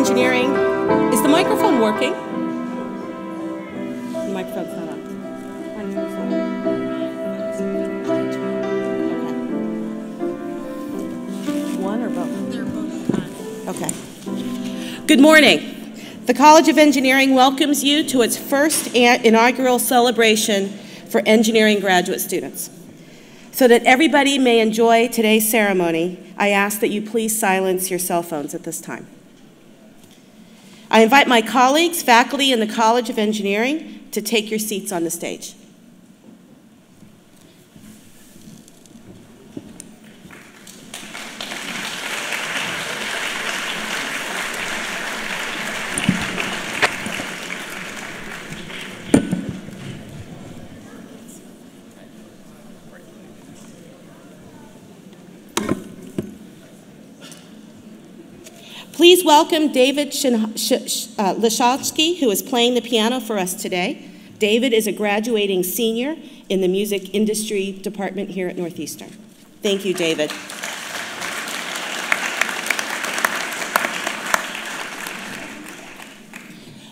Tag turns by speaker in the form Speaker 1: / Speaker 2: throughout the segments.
Speaker 1: Engineering. Is the microphone working? The microphone's not on. Okay. One or both? They're both on. Okay. Good morning. The College of Engineering welcomes you to its first inaugural celebration for engineering graduate students. So that everybody may enjoy today's ceremony, I ask that you please silence your cell phones at this time. I invite my colleagues, faculty in the College of Engineering, to take your seats on the stage. Please welcome David Lishovsky, who is playing the piano for us today. David is a graduating senior in the music industry department here at Northeastern. Thank you, David.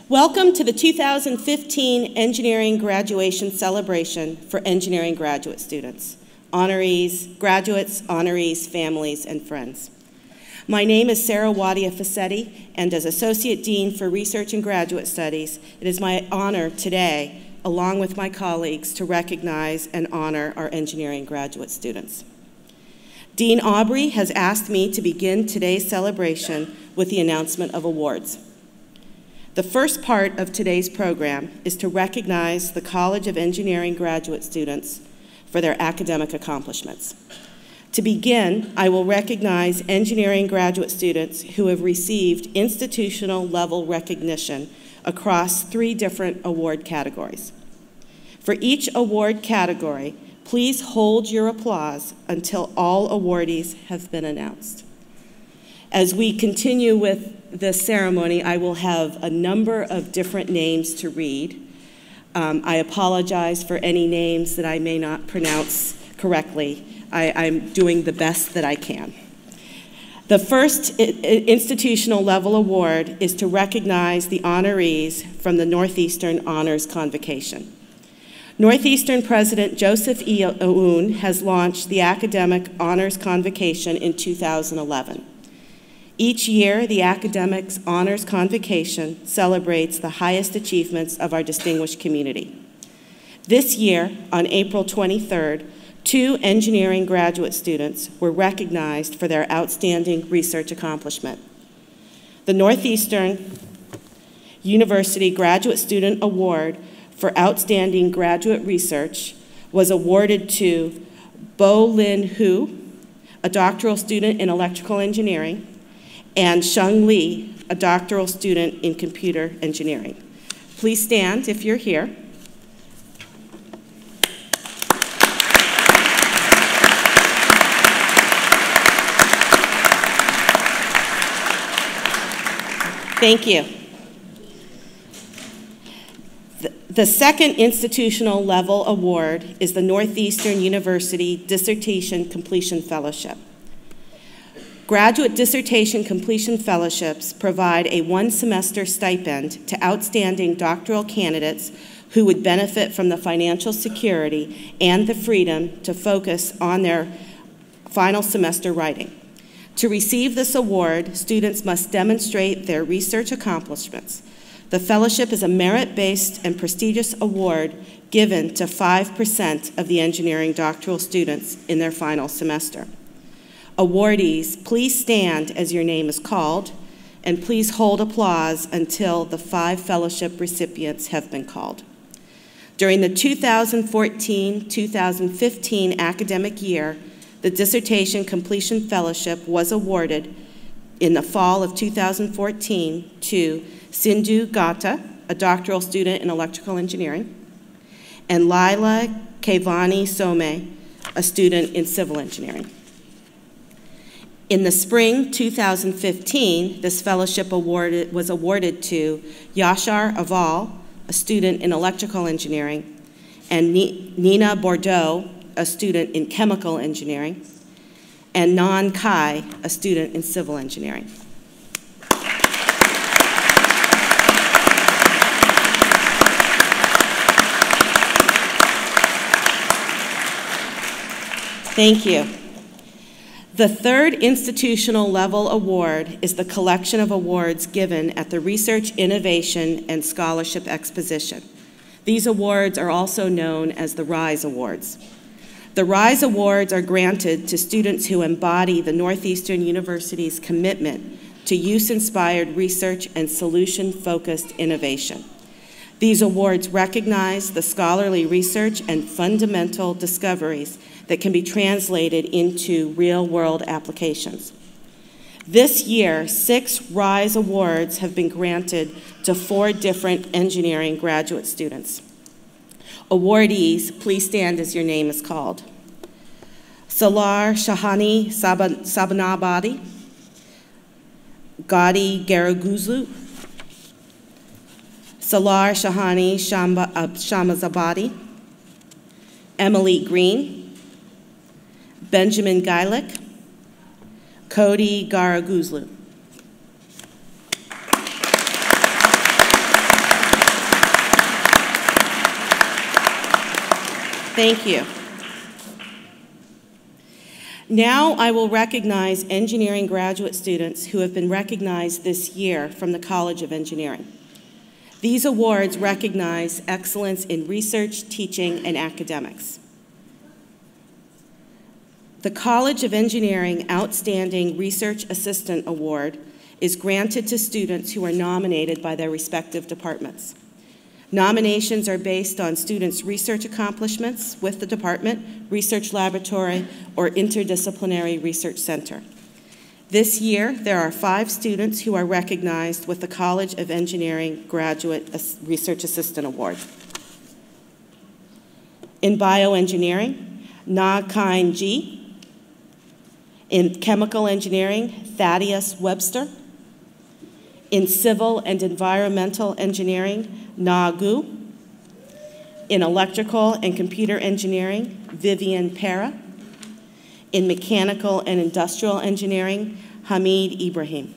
Speaker 1: Welcome to the 2015 Engineering Graduation Celebration for engineering graduate students, honorees, graduates, honorees, families, and friends. My name is Sara Wadia-Fascetti, and as Associate Dean for Research and Graduate Studies, it is my honor today, along with my colleagues, to recognize and honor our engineering graduate students. Dean Aubry has asked me to begin today's celebration with the announcement of awards. The first part of today's program is to recognize the College of Engineering graduate students for their academic accomplishments. To begin, I will recognize engineering graduate students who have received institutional level recognition across 3 different award categories. For each award category, please hold your applause until all awardees have been announced. As we continue with the ceremony, I will have a number of different names to read. I apologize for any names that I may not pronounce correctly. I'm doing the best that I can. The first institutional level award is to recognize the honorees from the Northeastern Honors Convocation. Northeastern President Joseph E. Aoun has launched the Academic Honors Convocation in 2011. Each year, the Academics Honors Convocation celebrates the highest achievements of our distinguished community. This year, on April 23rd, 2 engineering graduate students were recognized for their outstanding research accomplishment. The Northeastern University Graduate Student Award for Outstanding Graduate Research was awarded to Bo Lin Hu, a doctoral student in electrical engineering, and Sheng Li, a doctoral student in computer engineering. Please stand if you're here. Thank you. The second institutional level award is the Northeastern University Dissertation Completion Fellowship. Graduate Dissertation Completion Fellowships provide a 1-semester stipend to outstanding doctoral candidates who would benefit from the financial security and the freedom to focus on their final semester writing. To receive this award, students must demonstrate their research accomplishments. The fellowship is a merit-based and prestigious award given to 5% of the engineering doctoral students in their final semester. Awardees, please stand as your name is called, and please hold applause until the 5 fellowship recipients have been called. During the 2014-2015 academic year, the Dissertation Completion Fellowship was awarded in the fall of 2014 to Sindhu Gata, a doctoral student in electrical engineering, and Laila Kevani Some, a student in civil engineering. In the spring 2015, this fellowship was awarded to Yashar Aval, a student in electrical engineering, and Nina Bordeaux, a student in chemical engineering, and Nan Kai, a student in civil engineering. Thank you. The third institutional level award is the collection of awards given at the Research, Innovation, and Scholarship Exposition. These awards are also known as the RISE Awards. The RISE Awards are granted to students who embody the Northeastern University's commitment to use-inspired research and solution-focused innovation. These awards recognize the scholarly research and fundamental discoveries that can be translated into real-world applications. This year, 6 RISE Awards have been granted to 4 different engineering graduate students. Awardees, please stand as your name is called. Salar Shahani Sabanabadi, Gadi Garaguzlu, Salar Shahani Shamazabadi, Emily Green, Benjamin Geilich, Cody Garaguzlu. Thank you. Now I will recognize engineering graduate students who have been recognized this year from the College of Engineering. These awards recognize excellence in research, teaching, and academics. The College of Engineering Outstanding Research Assistant Award is granted to students who are nominated by their respective departments. Nominations are based on students' research accomplishments with the department, research laboratory, or interdisciplinary research center. This year, there are 5 students who are recognized with the College of Engineering Graduate Research Assistant Award. In bioengineering, Na Kain Ji. In chemical engineering, Thaddeus Webster. In civil and environmental engineering, Na Gu. In electrical and computer engineering, Vivian Para. In mechanical and industrial engineering, Hamid Ibrahim.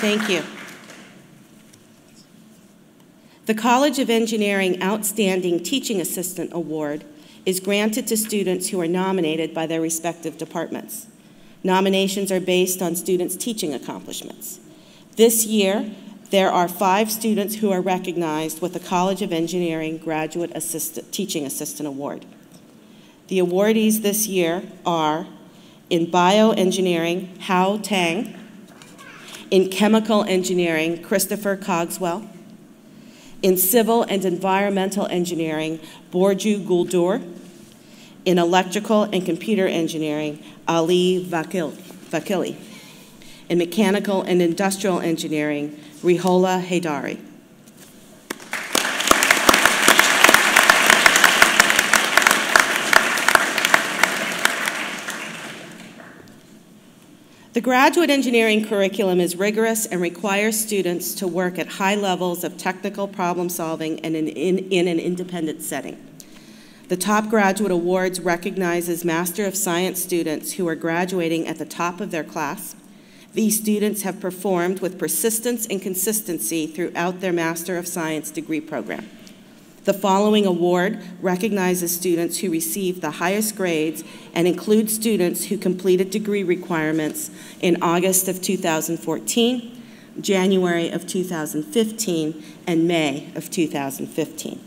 Speaker 1: Thank you. The College of Engineering Outstanding Teaching Assistant Award is granted to students who are nominated by their respective departments. Nominations are based on students' teaching accomplishments. This year, there are 5 students who are recognized with the College of Engineering Graduate Teaching Assistant Award. The awardees this year are in bioengineering, Hao Tang, in chemical engineering, Christopher Cogswell, in civil and environmental engineering, Borju Guldur, in electrical and computer engineering, Ali Vakili, in mechanical and industrial engineering, Rihola Haidari. The graduate engineering curriculum is rigorous and requires students to work at high levels of technical problem solving and in an independent setting. The top graduate awards recognizes Master of Science students who are graduating at the top of their class. These students have performed with persistence and consistency throughout their Master of Science degree program. The following award recognizes students who received the highest grades and includes students who completed degree requirements in August of 2014, January of 2015, and May of 2015.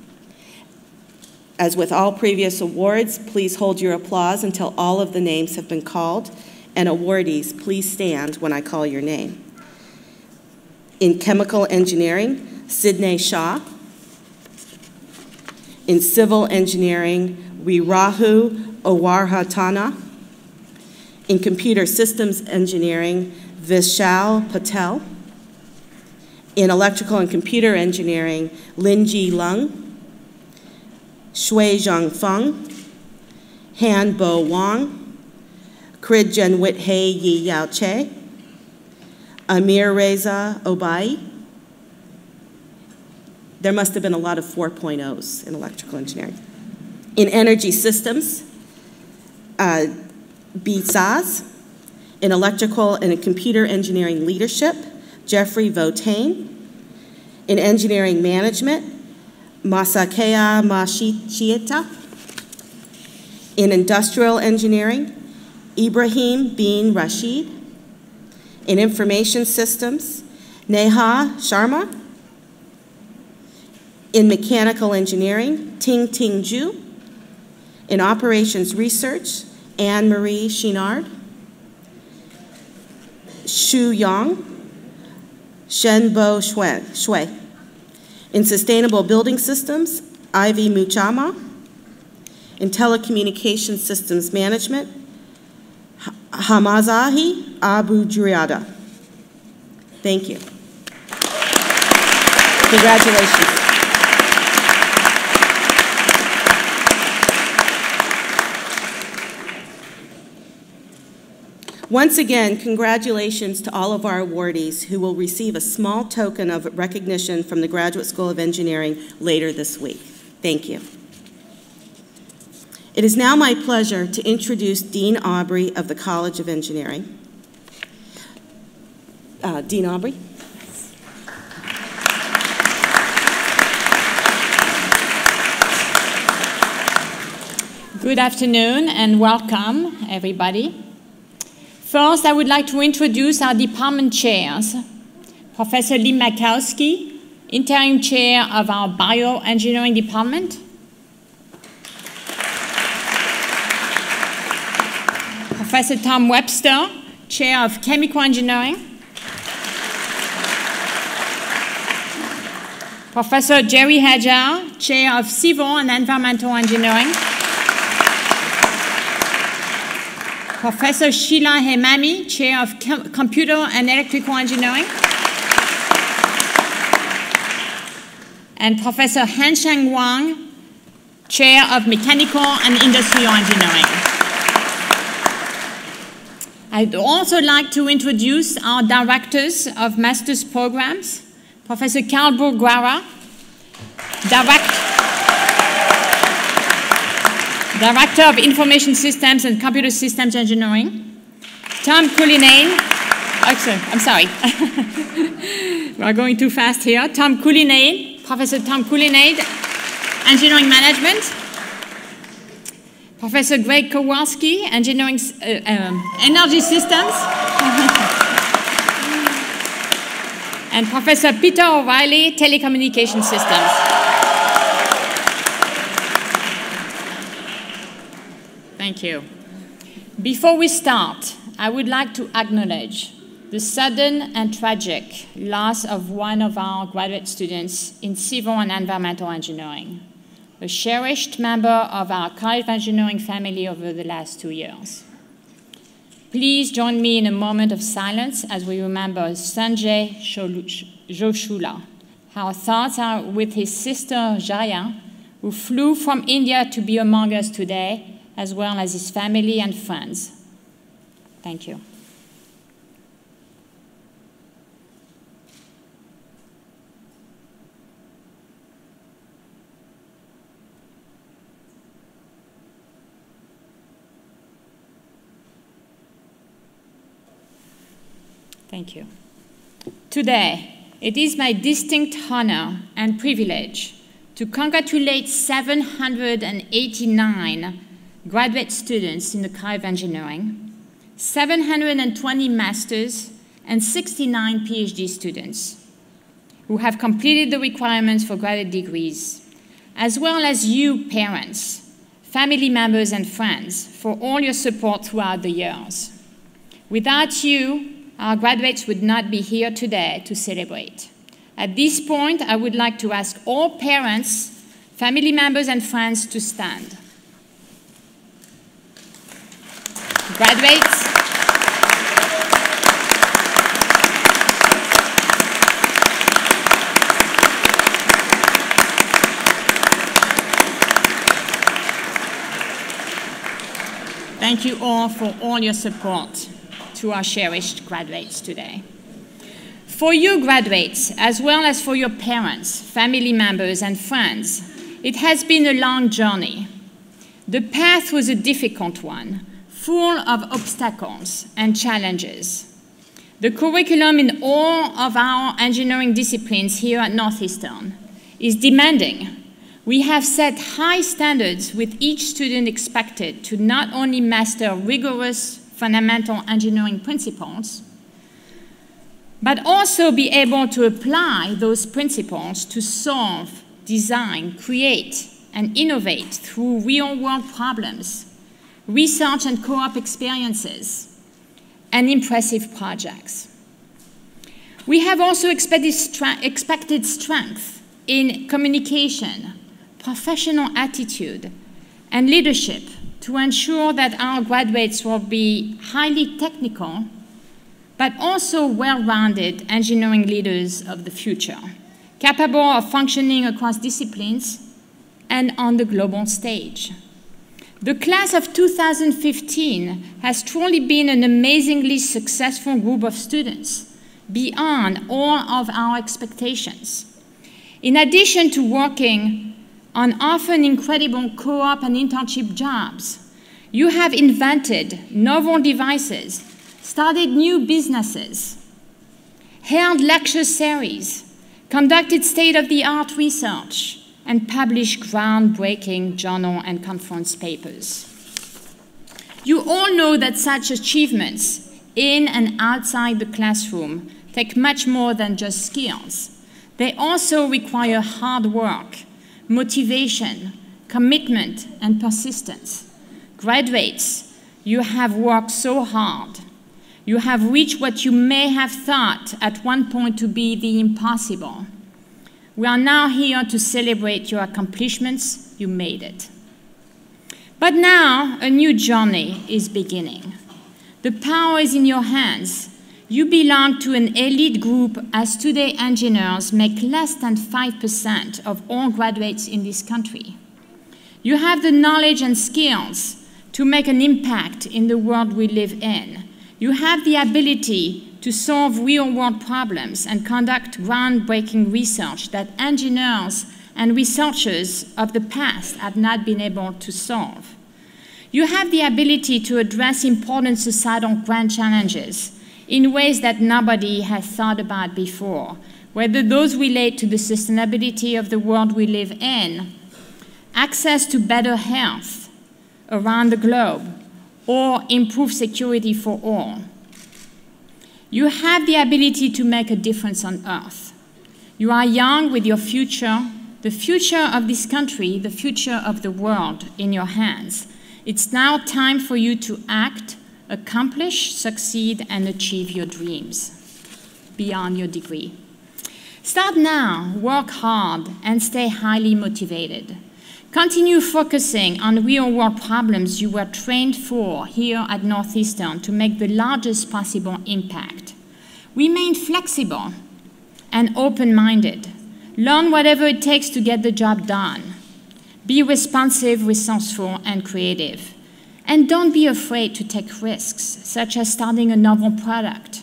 Speaker 1: As with all previous awards, please hold your applause until all of the names have been called, and awardees, please stand when I call your name. In chemical engineering, Sidney Shah. In civil engineering, Wirahu Owarhatana. In computer systems engineering, Vishal Patel. In electrical and computer engineering, Linji Lung, Shui Zhangfeng, Han Bo Wang, Kridjan Withe Yi Yao Che, Amir Reza Obai. There must have been a lot of 4.0s in electrical engineering. In energy systems, Saz. In electrical and computer engineering leadership, Jeffrey Votain. In engineering management, Masakaya Mashichita. In industrial engineering, Ibrahim bin Rashid. In information systems, Neha Sharma. In mechanical engineering, Ting Ting Ju. In operations research, Anne-Marie Chinard. Xu Yang. Shenbo Shui. In sustainable building systems, Ivy Muchama. In telecommunication systems management, Hamazahi Abu Juriada. Thank you. Congratulations. Once again, congratulations to all of our awardees who will receive a small token of recognition from the Graduate School of Engineering later this week. Thank you. It is now my pleasure to introduce Dean Aubry of the College of Engineering. Dean Aubry.
Speaker 2: Good afternoon and welcome, everybody. First, I would like to introduce our department chairs. Professor Lee Makowski, interim chair of our bioengineering department. Professor Tom Webster, chair of chemical engineering. Professor Jerry Hajar, chair of civil and environmental engineering. Professor Sheila Hemami, chair of computer and electrical engineering. And Professor Hansheng Wang, chair of mechanical and industrial engineering. I'd also like to introduce our directors of master's programs. Professor Karl Burguara, Director of Information Systems and Computer Systems Engineering. Tom Cullinane, I'm sorry, we're going too fast here. Tom Cullinane, Professor Tom Cullinane, Engineering Management. Professor Greg Kowalski, Engineering, Energy Systems. And Professor Peter O'Reilly, Telecommunication Systems. Thank you. Before we start, I would like to acknowledge the sudden and tragic loss of one of our graduate students in civil and environmental engineering, a cherished member of our College of Engineering family over the last 2 years. Please join me in a moment of silence as we remember Sanjay Joshula. Our thoughts are with his sister Jaya, who flew from India to be among us today, as well as his family and friends. Thank you. Thank you. Today, it is my distinct honor and privilege to congratulate 789 graduate students in the College of Engineering, 720 masters, and 69 PhD students who have completed the requirements for graduate degrees, as well as you parents, family members, and friends for all your support throughout the years. Without you, our graduates would not be here today to celebrate. At this point, I would like to ask all parents, family members, and friends to stand. Graduates, thank you all for all your support to our cherished graduates today. For you graduates, as well as for your parents, family members, and friends, it has been a long journey. The path was a difficult one, full of obstacles and challenges. The curriculum in all of our engineering disciplines here at Northeastern is demanding. We have set high standards with each student expected to not only master rigorous fundamental engineering principles, but also be able to apply those principles to solve, design, create, and innovate through real-world problems, research and co-op experiences, and impressive projects. We have also expected strength in communication, professional attitude, and leadership to ensure that our graduates will be highly technical, but also well-rounded engineering leaders of the future, capable of functioning across disciplines and on the global stage. The class of 2015 has truly been an amazingly successful group of students, beyond all of our expectations. In addition to working on often incredible co-op and internship jobs, you have invented novel devices, started new businesses, held lecture series, conducted state-of-the-art research, and published groundbreaking journal and conference papers. You all know that such achievements in and outside the classroom take much more than just skills. They also require hard work, motivation, commitment, and persistence. Graduates, you have worked so hard. You have reached what you may have thought at one point to be the impossible. We are now here to celebrate your accomplishments. You made it. But now a new journey is beginning. The power is in your hands. You belong to an elite group, as today engineers make less than 5% of all graduates in this country. You have the knowledge and skills to make an impact in the world we live in. You have the ability to solve real-world problems and conduct groundbreaking research that engineers and researchers of the past have not been able to solve. You have the ability to address important societal grand challenges in ways that nobody has thought about before, whether those relate to the sustainability of the world we live in, access to better health around the globe, or improve security for all. You have the ability to make a difference on Earth. You are young with your future, the future of this country, the future of the world in your hands. It's now time for you to act, accomplish, succeed, and achieve your dreams beyond your degree. Start now, work hard, and stay highly motivated. Continue focusing on real-world problems you were trained for here at Northeastern to make the largest possible impact. Remain flexible and open-minded. Learn whatever it takes to get the job done. Be responsive, resourceful, and creative. And don't be afraid to take risks, such as starting a novel product.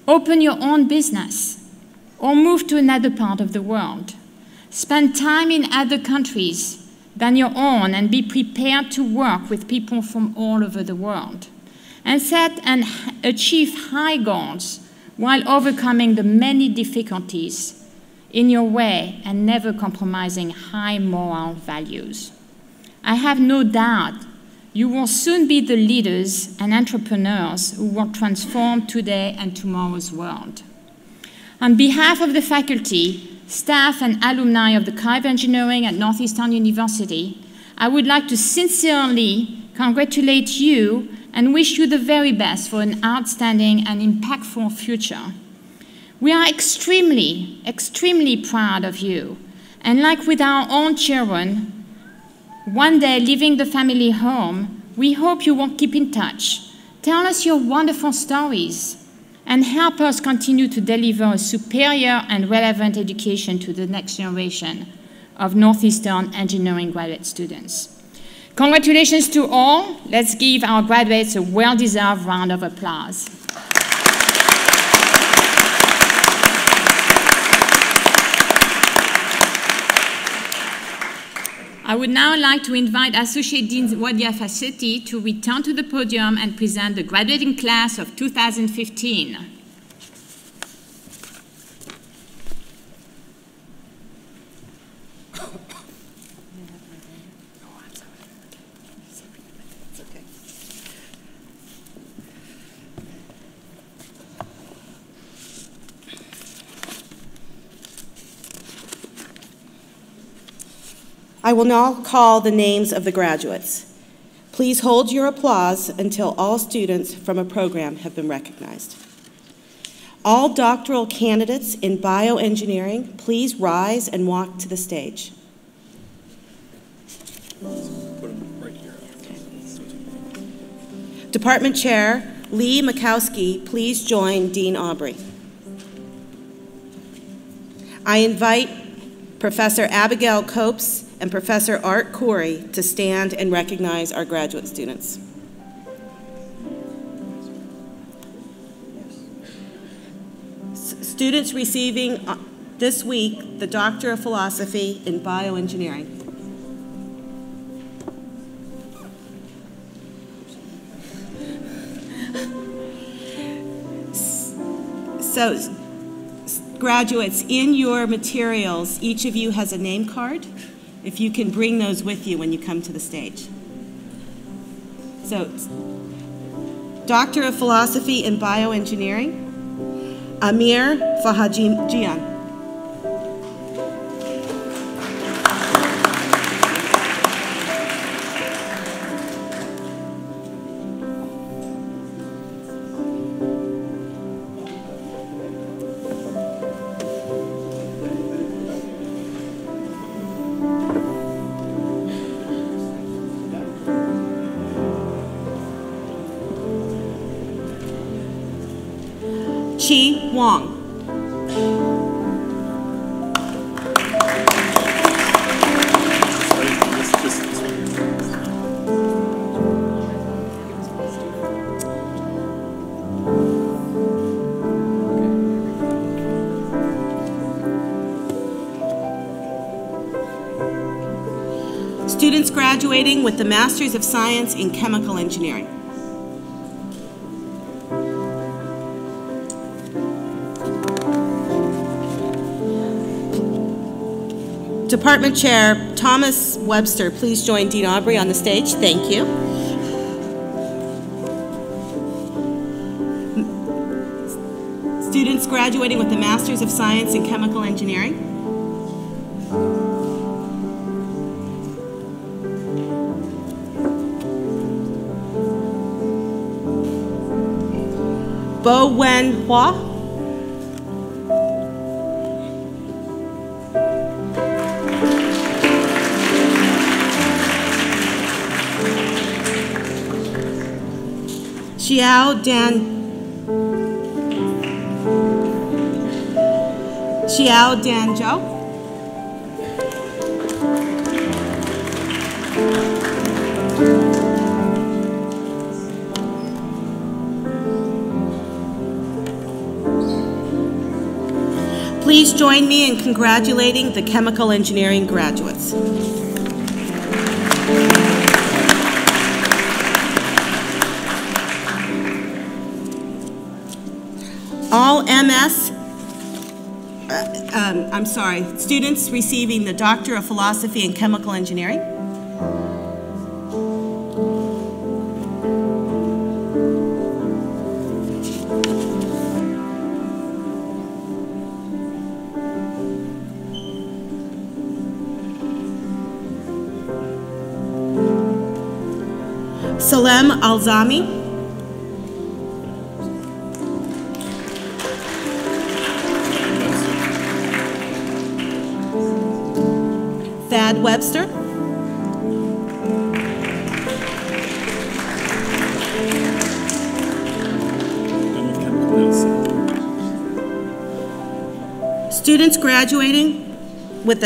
Speaker 2: Open your own business or move to another part of the world. Spend time in other countries than your own and be prepared to work with people from all over the world. And set and achieve high goals while overcoming the many difficulties in your way and never compromising high moral values. I have no doubt you will soon be the leaders and entrepreneurs who will transform today and tomorrow's world. On behalf of the faculty, staff, and alumni of the College of Engineering at Northeastern University, I would like to sincerely congratulate you and wish you the very best for an outstanding and impactful future. We are extremely, extremely proud of you, and like with our own children, one day leaving the family home, we hope you will keep in touch. Tell us your wonderful stories and help us continue to deliver a superior and relevant education to the next generation of Northeastern engineering graduate students. Congratulations to all. Let's give our graduates a well-deserved round of applause. I would now like to invite Associate Dean Wadia-Fascetti to return to the podium and present the graduating class of 2015.
Speaker 1: I will now call the names of the graduates. Please hold your applause until all students from a program have been recognized. All doctoral candidates in bioengineering, please rise and walk to the stage.
Speaker 3: Put them right here.
Speaker 1: Okay. Department Chair Lee Makowski, please join Dean Aubry. I invite Professor Abigail Copes and Professor Art Corey to stand and recognize our graduate students. Students receiving this week the Doctor of Philosophy in Bioengineering. So, graduates, in your materials, each of you has a name card. If you can bring those with you when you come to the stage. So, Doctor of Philosophy in Bioengineering, Amir Fahajian. Chi Wong. Students graduating with the Masters of Science in Chemical Engineering. Department Chair Thomas Webster, please join Dean Aubry on the stage. Thank you. Students graduating with the Masters of Science in Chemical Engineering. Bo Wen Hua. Xiao Dan Zhou. Please join me in congratulating the chemical engineering graduates. All students receiving the Doctor of Philosophy in Chemical Engineering. Salem Alzami. Thad Webster. Students graduating with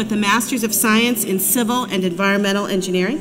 Speaker 1: the Masters of Science in Civil and Environmental Engineering.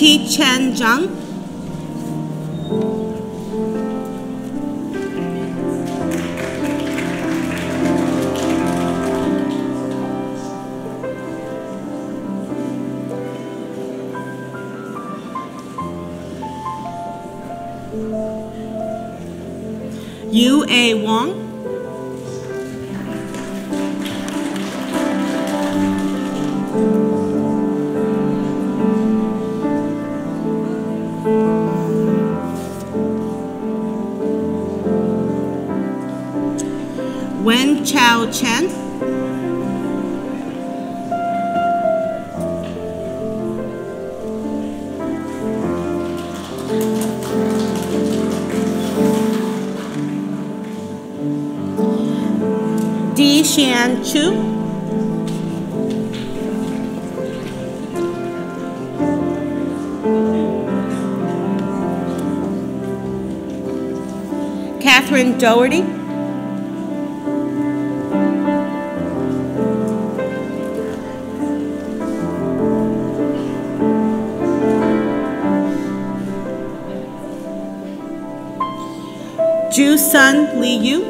Speaker 1: T. Chen Zhang. Yu A. Wong. Wen Chao Chen. Di Xian Chu. Catherine Doherty. Ju Sun Li Yu.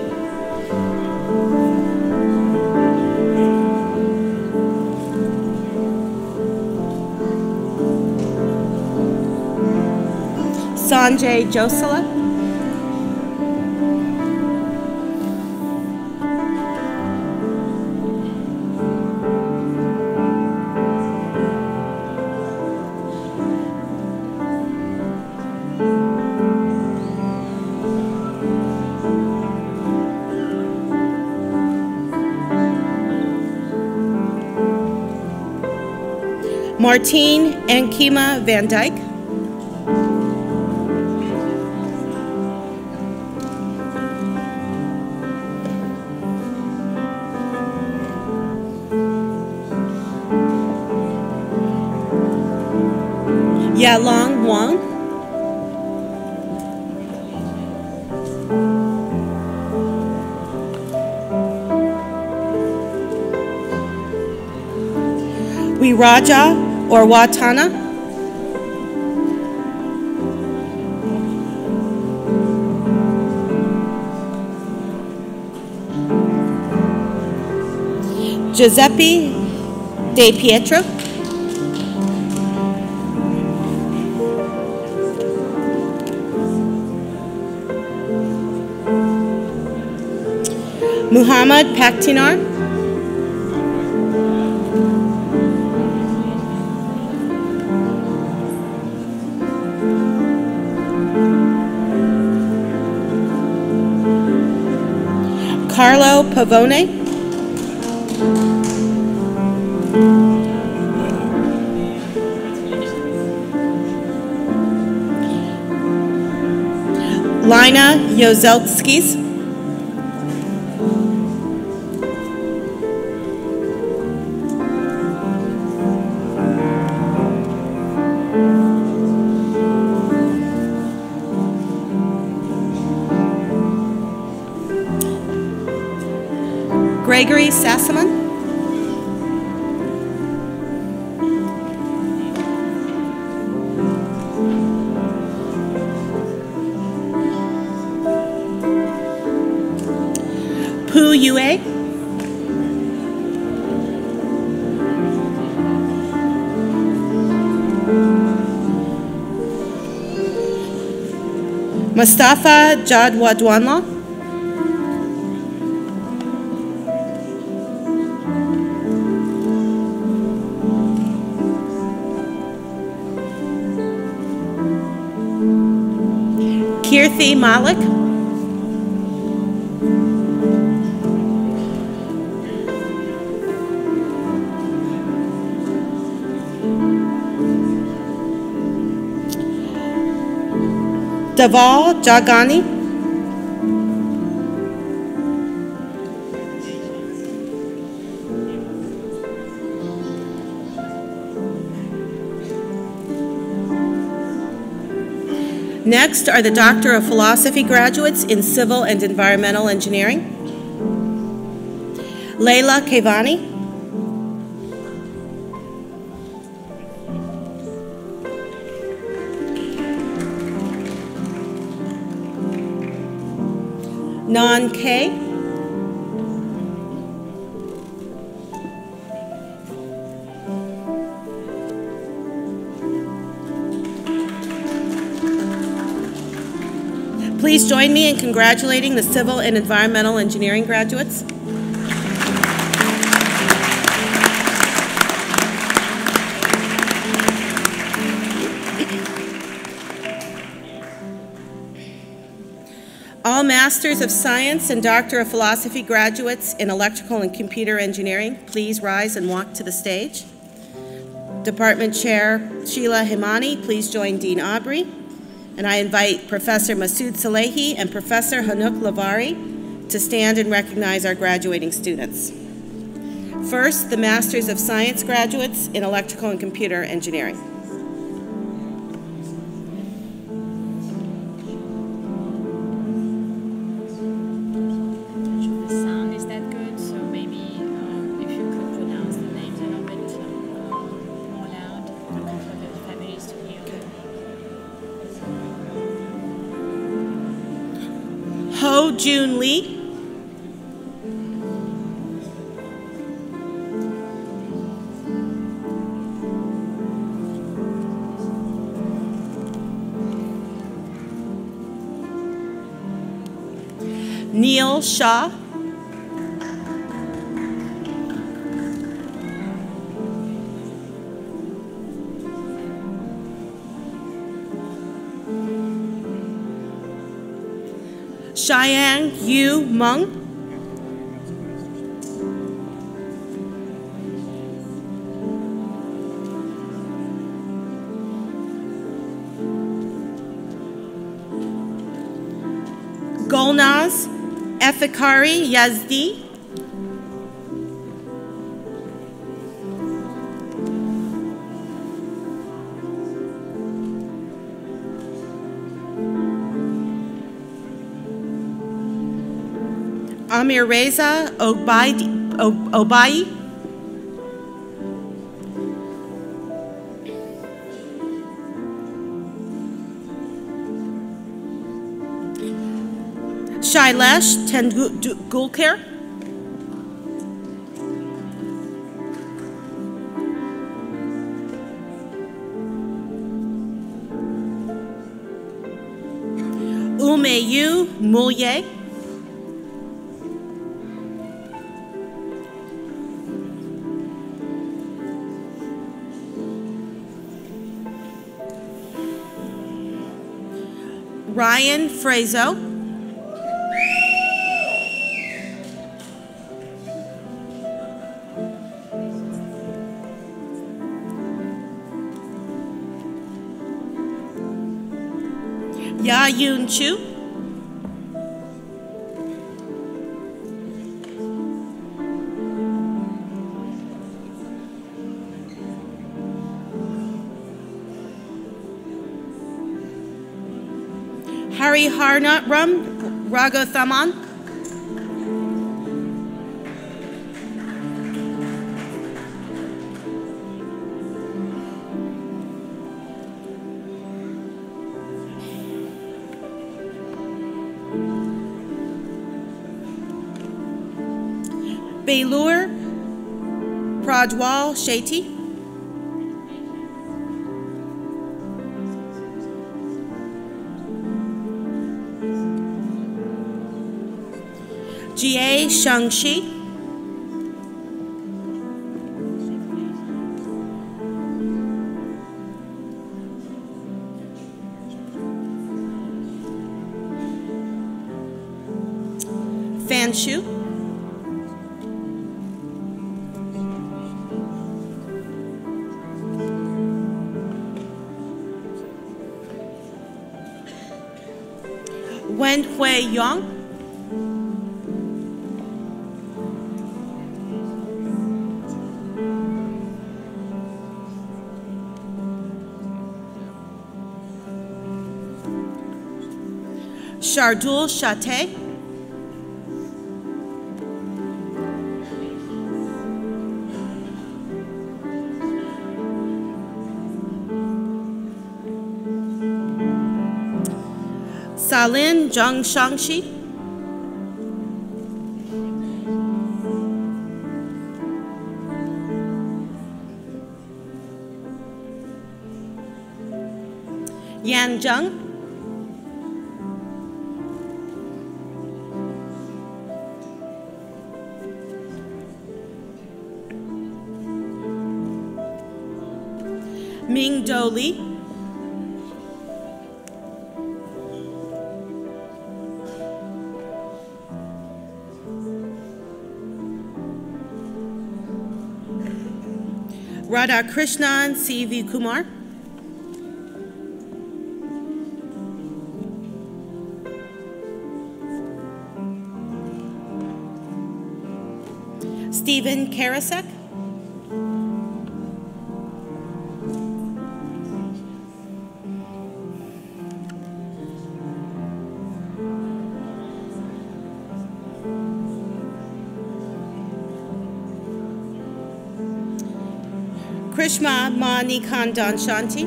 Speaker 1: Sanjay Josala. Martine Ankima Van Dyke. Yalong Wang. Wiraja or Watana. Giuseppe De Pietro. Muhammad Pakhtinar. Carlo Pavone. Lina Yozelskis. Gregory Sassaman. Pu Yue. Mustafa Jadwadwanla. Kirthi Malik. Daval Jagani. Next are the Doctor of Philosophy graduates in Civil and Environmental Engineering. Leila Kevani. Nan K. Please join me in congratulating the Civil and Environmental Engineering graduates. All Masters of Science and Doctor of Philosophy graduates in Electrical and Computer Engineering, please rise and walk to the stage. Department Chair Sheila Himani, please join Dean Aubry. And I invite Professor Masood Salehi and Professor Hanouk Lavari to stand and recognize our graduating students. First, the Masters of Science graduates in Electrical and Computer Engineering. June Lee. Neil Shah. Cheyenne Yu Meng. Golnaz Efikari Yazdi. Amir Reza Obai. Shailesh Tendulkar. Umeyu Mulye. Ryan Frazo. Ya Yun Chu. Hari Harnatram Ragothaman. Belur Prajwal Shetty. Jie Shangxi. Fan Shu. Wen Hui Yang. Shardul Shate. Salin Zhangshangxi. Yan Zheng. Ming Do Li. Radhakrishnan C.V. Kumar. Stephen Karasek. Krishma Mani Kandan Shanti.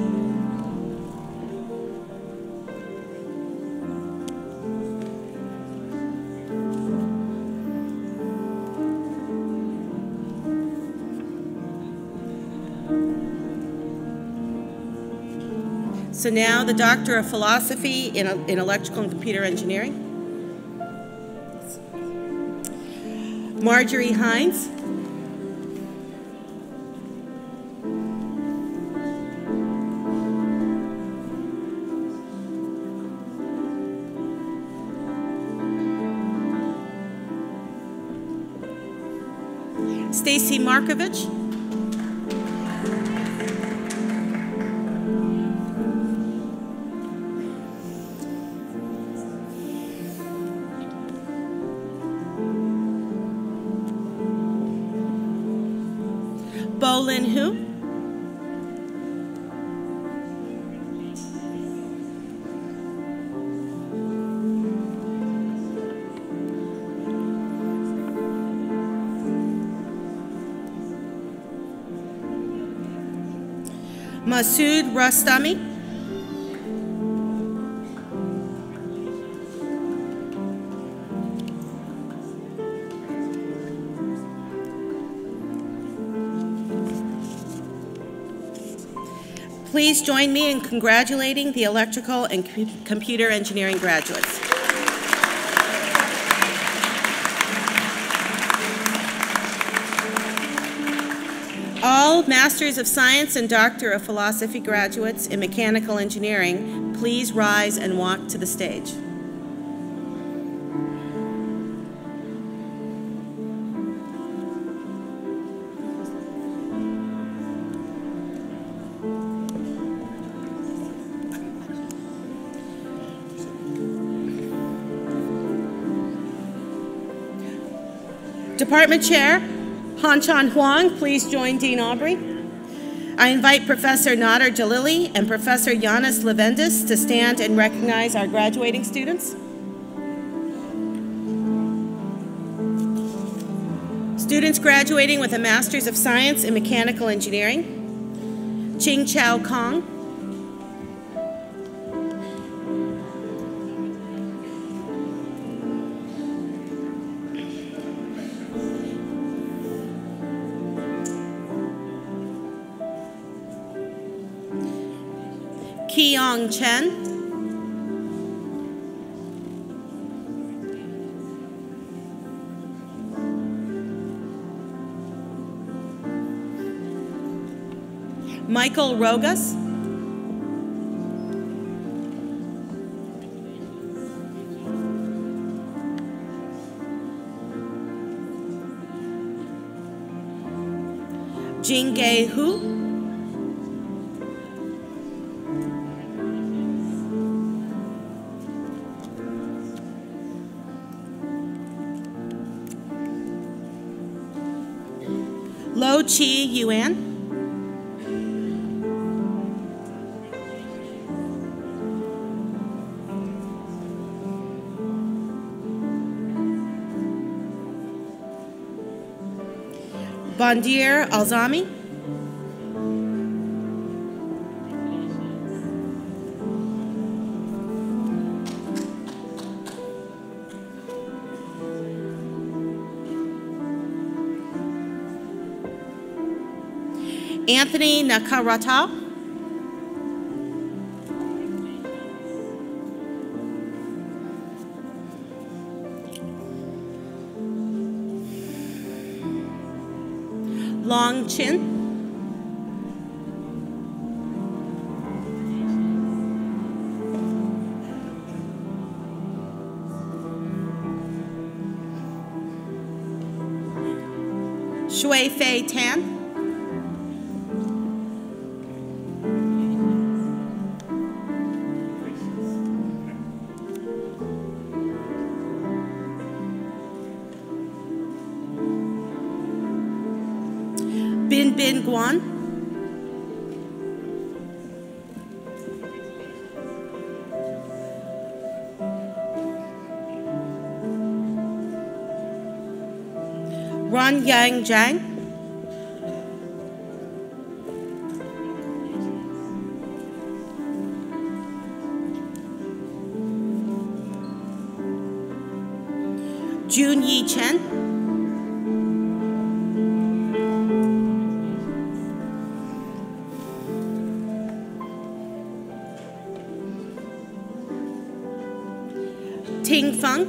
Speaker 1: So now the Doctor of Philosophy in Electrical and Computer Engineering. Marjorie Hines. Stacy Markovich. Bolin Hu. Masood Rastami. Please join me in congratulating the electrical and computer engineering graduates. All Masters of Science and Doctor of Philosophy graduates in mechanical engineering, please rise and walk to the stage. Department Chair Han-Chan Huang, please join Dean Aubry. I invite Professor Nader Jalili and Professor Yanis Levendis to stand and recognize our graduating students. Students graduating with a Master's of Science in Mechanical Engineering, Ching Chow Kong. Ki-Yong Chen. Michael Rogas. Jinggae Hu. Lo Chi Yuan. Bandir Alzami. Anthony Nakarata. Long Chin. Shui Fei Tan. Bin Bin Guan. Ron Yang Zhang. Jun Yi Chen. Ting Feng.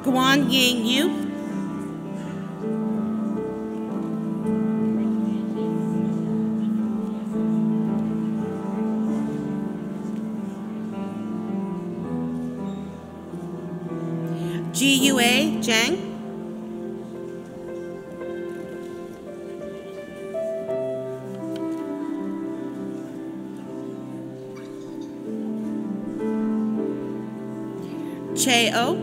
Speaker 1: Guan Ying Yu. Jiyue Zhang. Che O.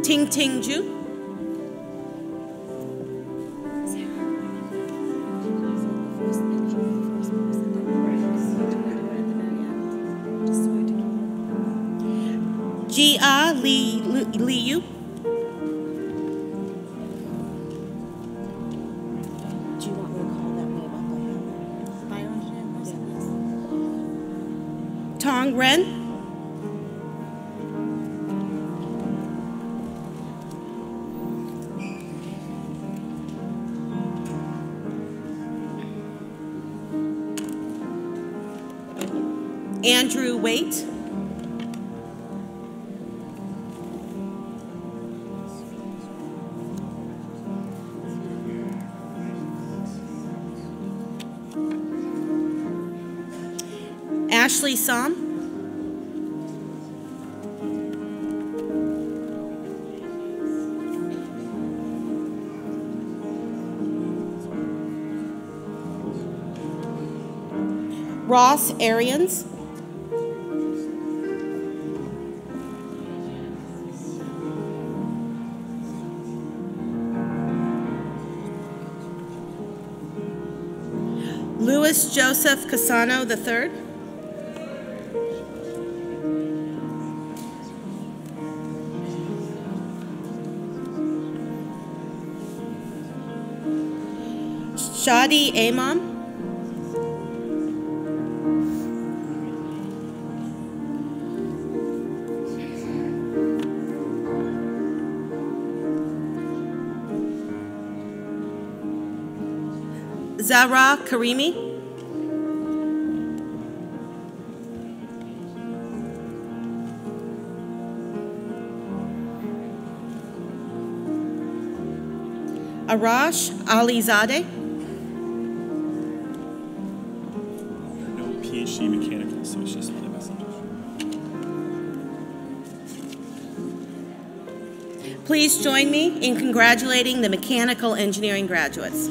Speaker 1: Ting Ting Ju. Jia Li Yu.
Speaker 4: Do you want me to call that name up on the bioengineering person?
Speaker 1: Tong Ren. Andrew Waite. Ashley Som. Ross Arians. Louis Joseph Casano III. Shadi Amam. Zahra Karimi. Arash Alizadeh.
Speaker 3: No PhD mechanical, so it's just my message.
Speaker 1: Please join me in congratulating the mechanical engineering graduates.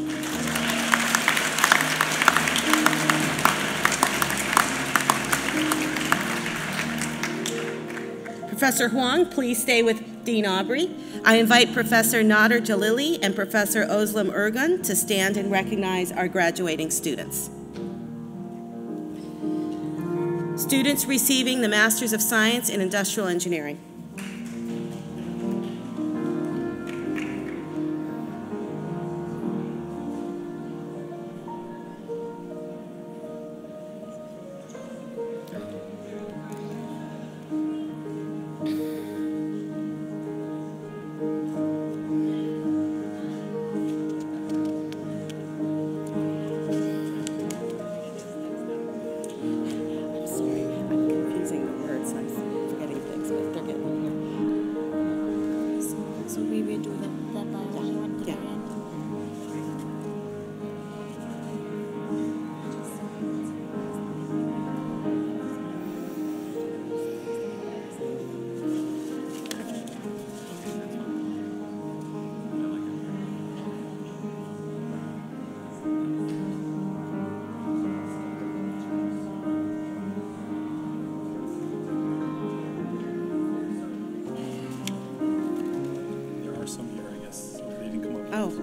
Speaker 1: Professor Huang, please stay with Dean Aubry. I invite Professor Nader Jalili and Professor Özlem Ergun to stand and recognize our graduating students. Students receiving the Masters of Science in Industrial Engineering.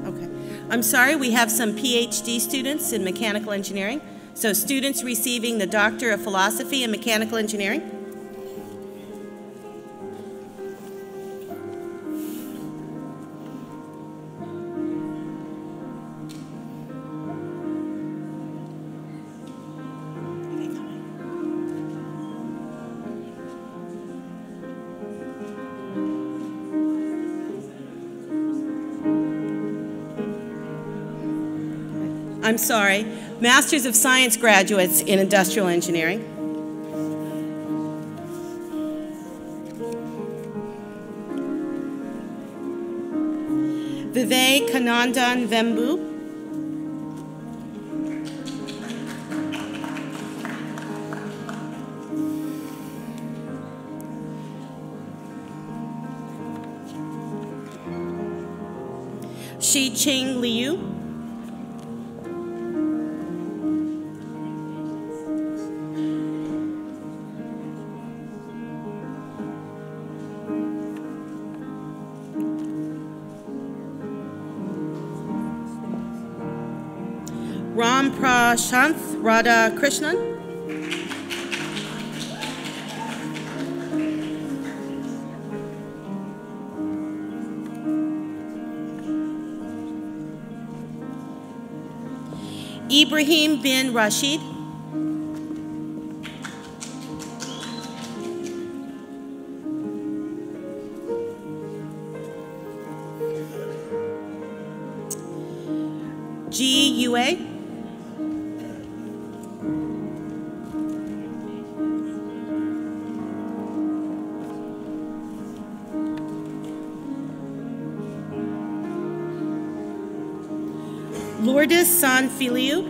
Speaker 1: Okay. I'm sorry, we have some PhD students in mechanical engineering. So students receiving the Doctor of Philosophy in Mechanical Engineering. I'm sorry, Masters of Science graduates in Industrial Engineering. Vivekanandan Vembu. Shi Ching Liu. Ram Prashanth Radha Krishnan. Ibrahim bin Rashid. Ji Yue. Lourdes San Filiu.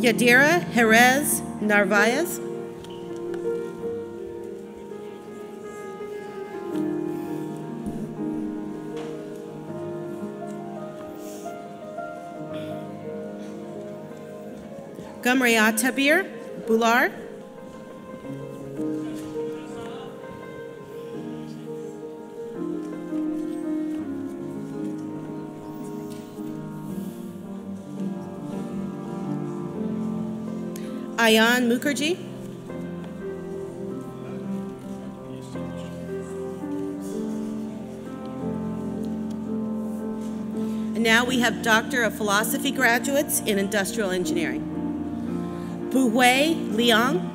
Speaker 1: Yadira Jerez Narvaez. Gumriyatabir Bular. Ayan Mukherjee. And now we have Doctor of Philosophy graduates in Industrial Engineering. Buhui Liang.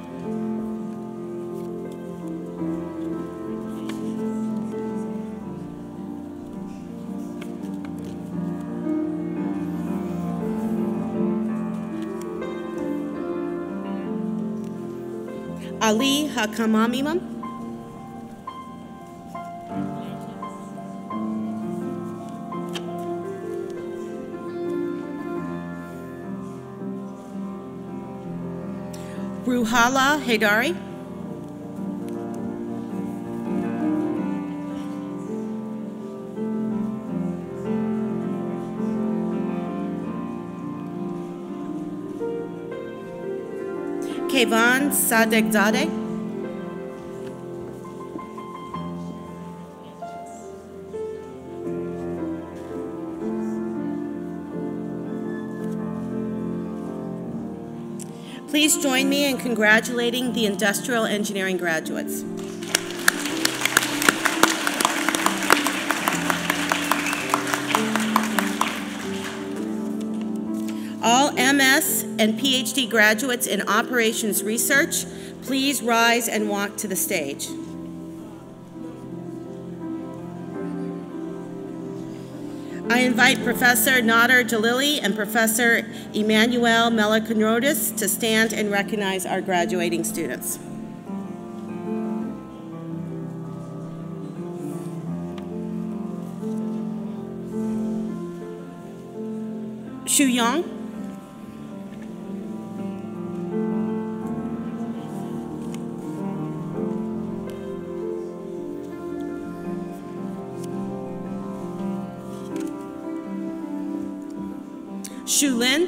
Speaker 1: Ali Hakamamimam. Ruhala Haidari. Kevan Sadegzadeh. Please join me in congratulating the Industrial Engineering graduates. All MS and PhD graduates in Operations Research, please rise and walk to the stage. I invite Professor Nader Jalili and Professor Emmanuel Melikonrodis to stand and recognize our graduating students. Shu Yang. Shulin.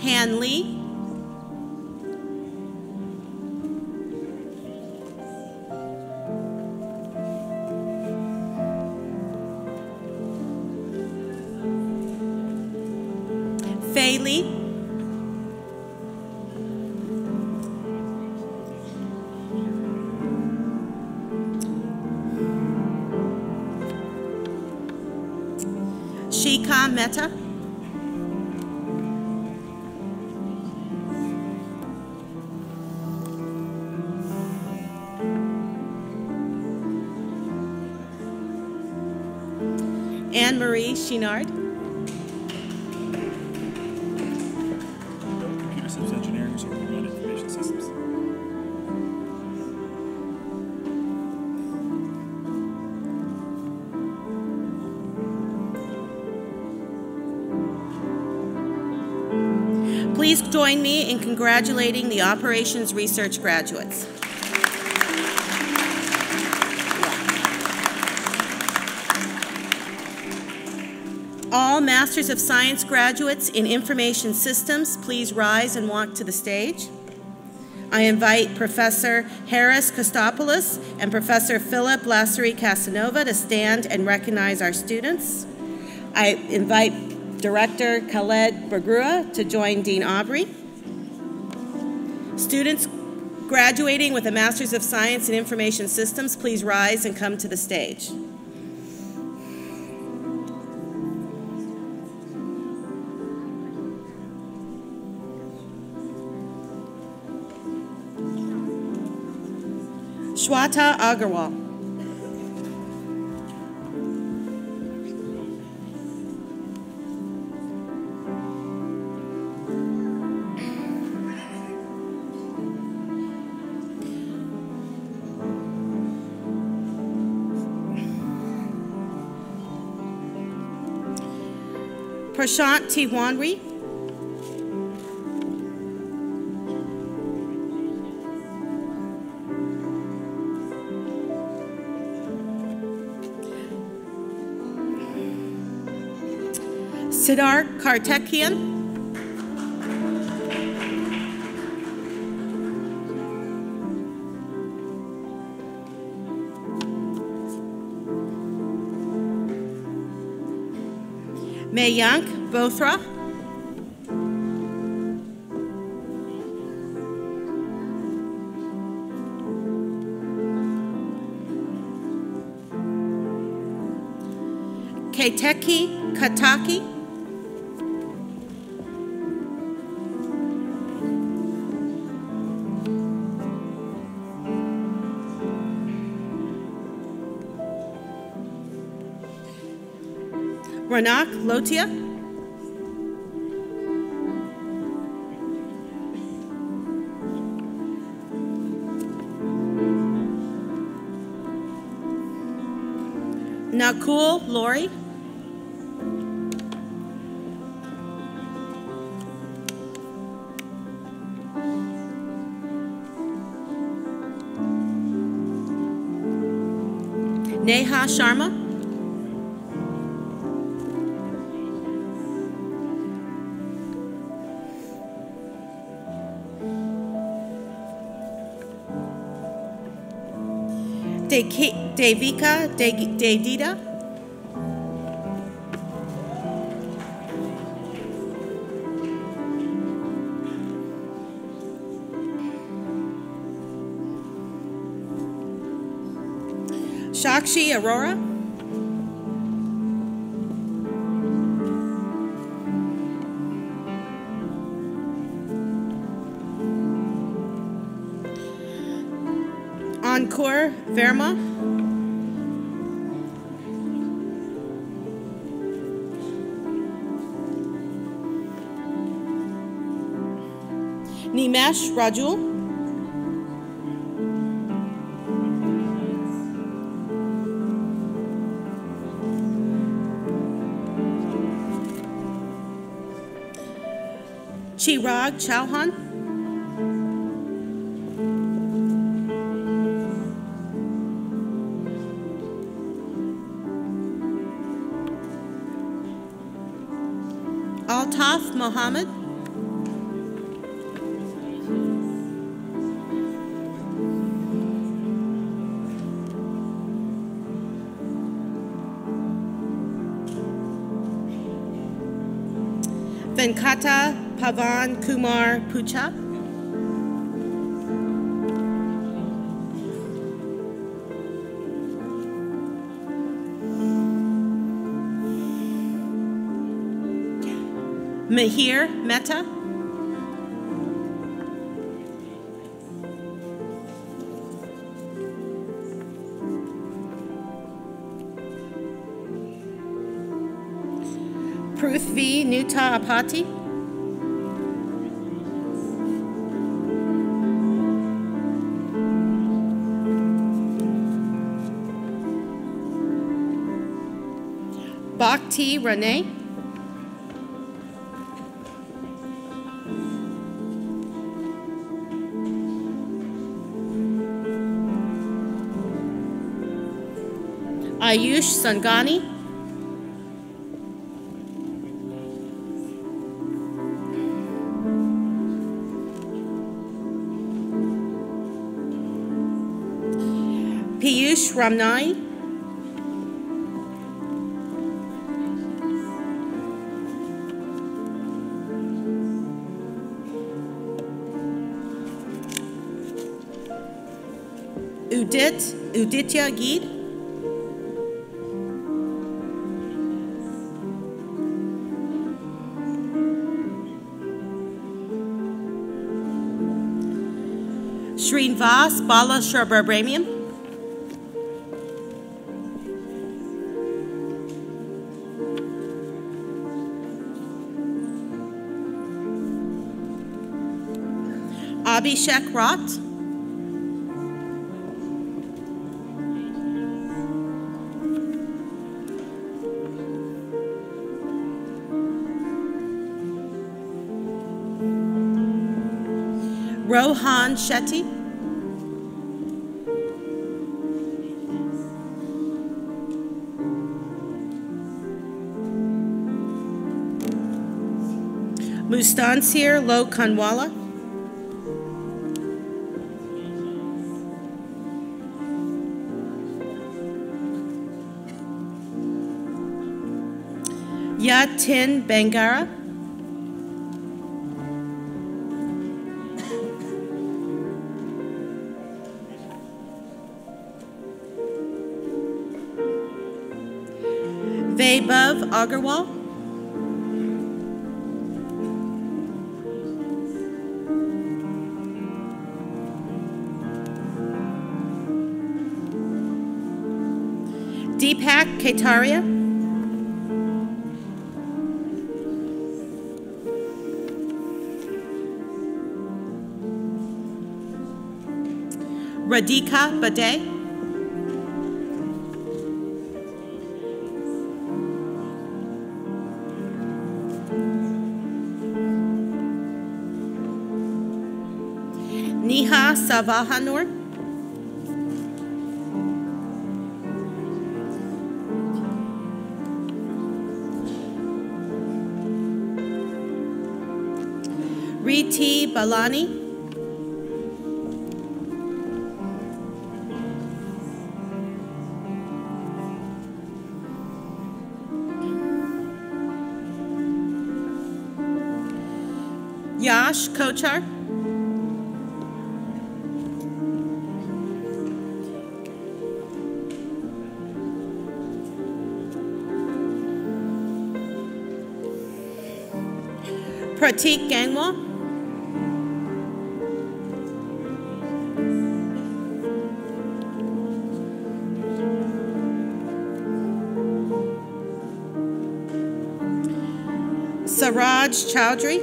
Speaker 1: Han Lee. Fei Lee. Shika Mehta. Anne-Marie Chinard.
Speaker 3: Computer systems engineering, so we run information systems.
Speaker 1: Please join me in congratulating the Operations Research graduates. All Masters of Science graduates in Information Systems, please rise and walk to the stage. I invite Professor Harris Kostopoulos and Professor Philip Lassery Casanova to stand and recognize our students. I invite Director Khaled Bergrua to join Dean Aubry. Students graduating with a Master's of Science in Information Systems, please rise and come to the stage. Shweta Agarwal. Prashant Tiwanri. Siddhar Kartekian. Mayank Bothra. Keiteki Kataki. Ranak Lotia. Nakul Lori. Neha Sharma. Devika Dedita. Shakshi Arora. Ankur Verma. Nimesh Rajul. Chirag Chauhan. Altaf Mohammed. Venkata Pavan Kumar Pucha. Mihir Mehta. Prithvi Nuta Apati. Bhakti Renee. Ayush Sangani. Piyush Ramnai. Uditya Geed. Srinivas Balasubramaniam. Abhishek Roth. Rohan Shetty. Mustansir Lokanwala. Yatin Bangara. Vaibhav Agarwal. Deepak Kataria. Radhika Bade. Neha Savahanur. Riti Balani. Yash Kochar. Pratik Gangwal. Saraj Chowdhury.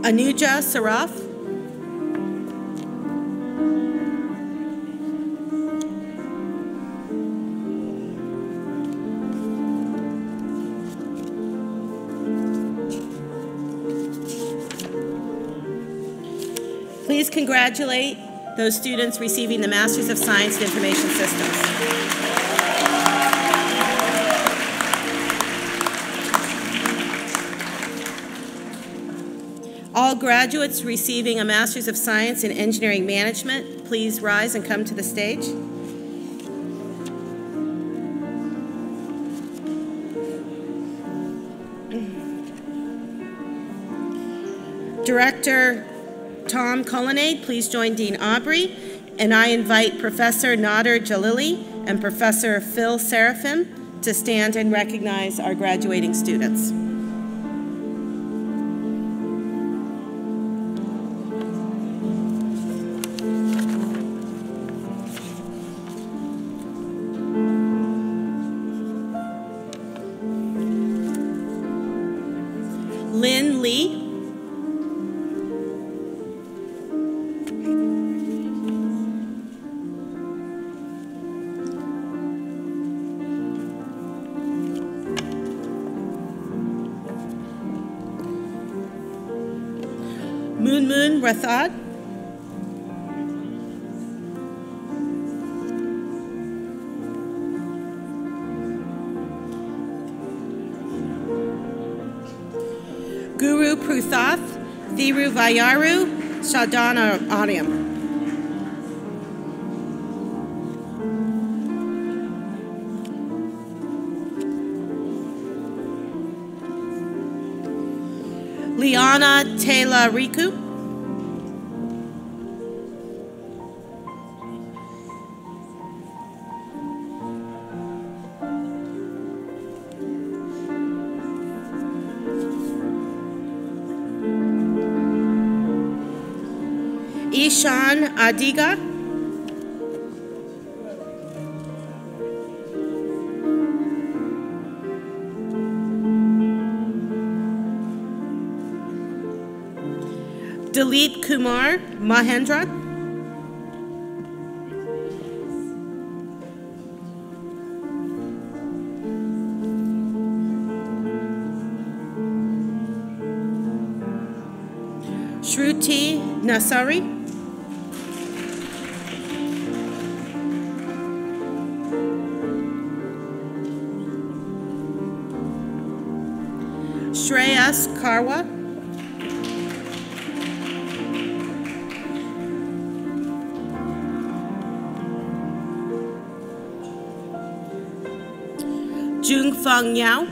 Speaker 1: Anuja Saraf. Please congratulate those students receiving the Masters of Science in Information Systems. All graduates receiving a Master's of Science in Engineering Management, please rise and come to the stage. Director Tom Cullinade, please join Dean Aubry, and I invite Professor Nader Jalili and Professor Phil Seraphim to stand and recognize our graduating students. Lynn Lee. Moon Rathod. Guru Pruthath, Thiru Vayaru, Shadana Aryam. Liana Taylor Riku. Ishan Adiga. Dilip Kumar Mahendra. Shruti Nasari. Shreyas Karwa. Jungfeng Yao.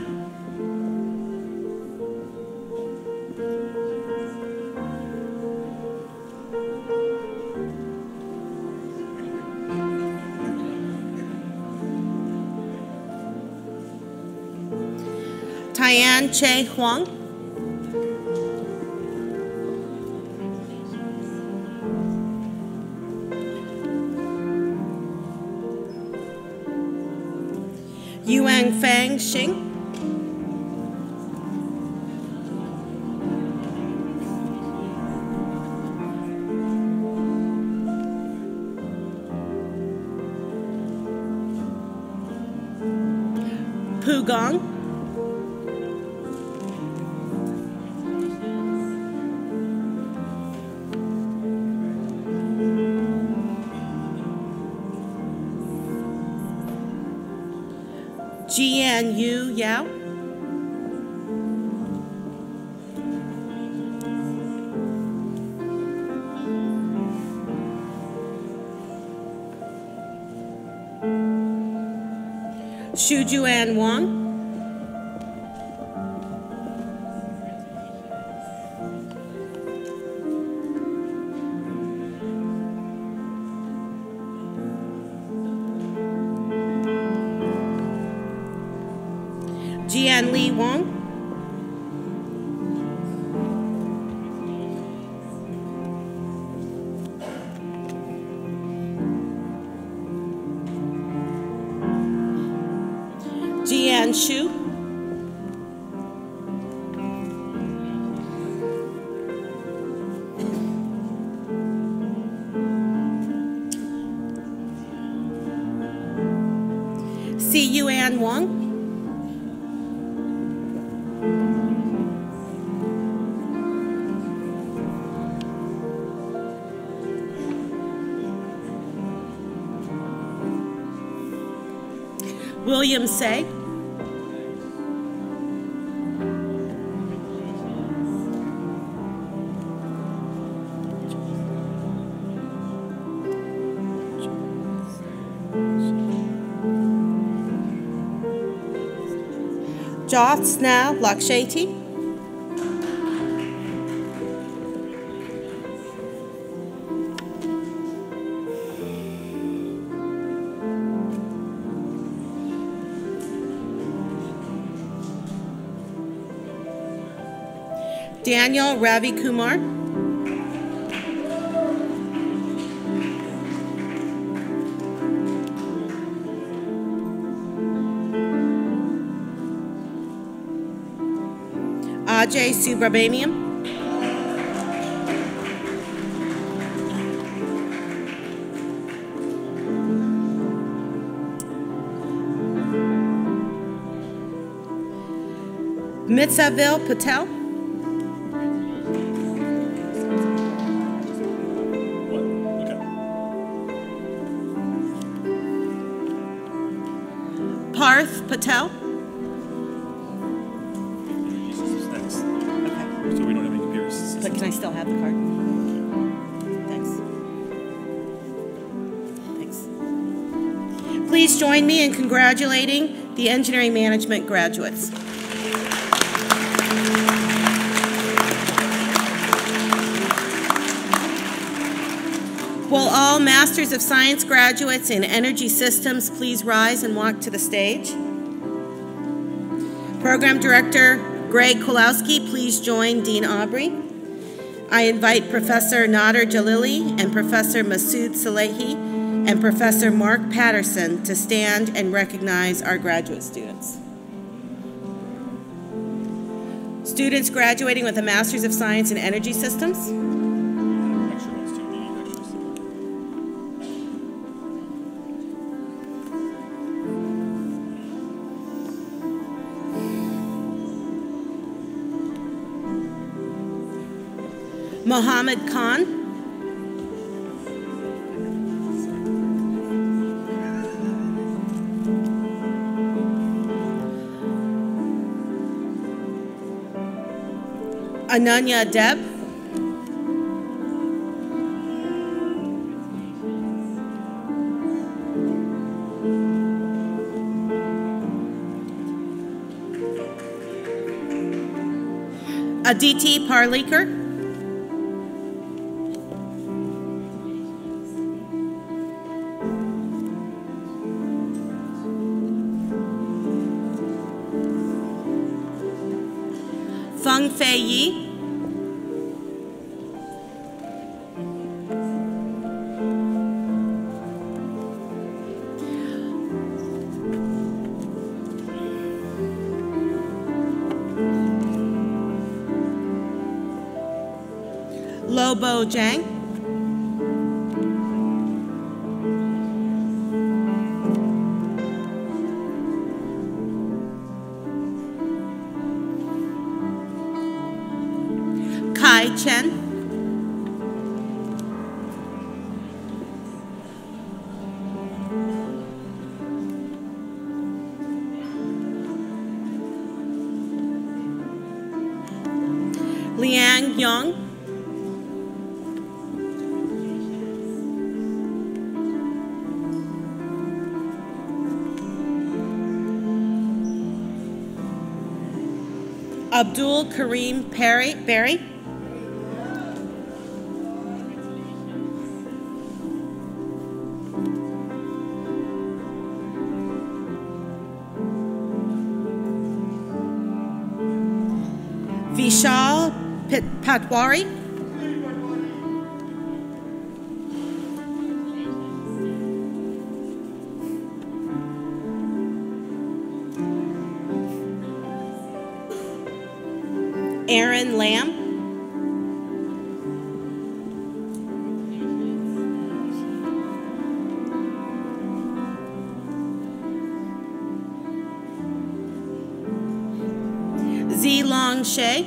Speaker 1: Tian Che Huang. Yuan Fang Xing. Pu Gong. Jian Yu Yao. Shujuan Wang. Jian Li Wang. Jian Shu. Si Yuan Wang. William Say. Jyotsna Laksheti. Daniel Ravi Kumar. Ajay Subrahmanyam. Mitsavil Patel. Parth Patel.
Speaker 3: Next. So we don't have any computers.
Speaker 1: But can I still have the card? Thanks. Thanks. Please join me in congratulating the engineering management graduates. Will all Masters of Science graduates in Energy Systems please rise and walk to the stage? Program Director Greg Kulowski, please join Dean Aubry. I invite Professor Nader Jalili and Professor Masood Salehi and Professor Mark Patterson to stand and recognize our graduate students. Students graduating with a Master's of Science in Energy Systems. Mohammed Khan. Ananya Deb. Aditi Parlikar. Feng Fei Yi. Lobo Zhang. Kai Chen. Liang Yong. Abdul Karim Berry. Vishal Patwari. Aaron Lamb. Zilong Shea.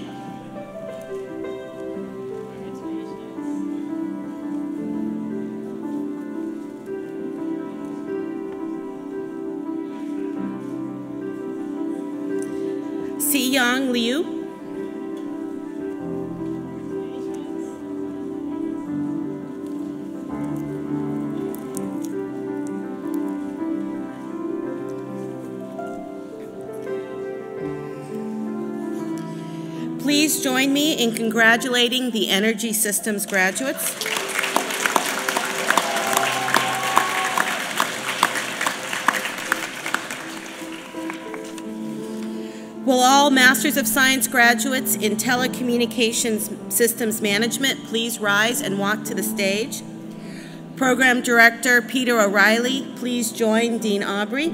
Speaker 1: Xiang Liu. Please join me in congratulating the Energy Systems graduates. Will all Masters of Science graduates in Telecommunications Systems Management please rise and walk to the stage? Program Director Peter O'Reilly, please join Dean Aubry.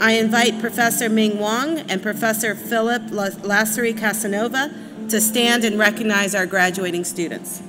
Speaker 1: I invite Professor Ming Wong and Professor Philip Lassery Casanova to stand and recognize our graduating students.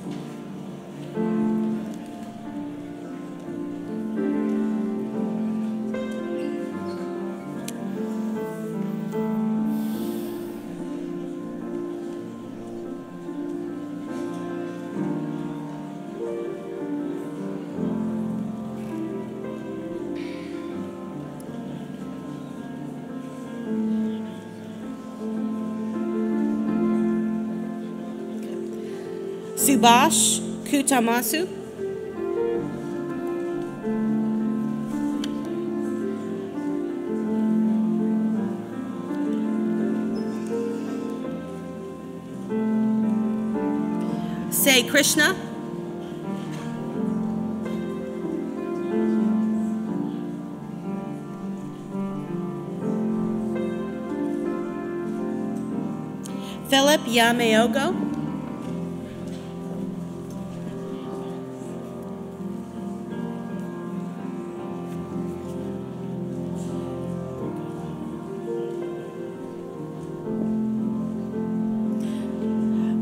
Speaker 1: Subash Kutamasu. Say Krishna. Philip Yameogo.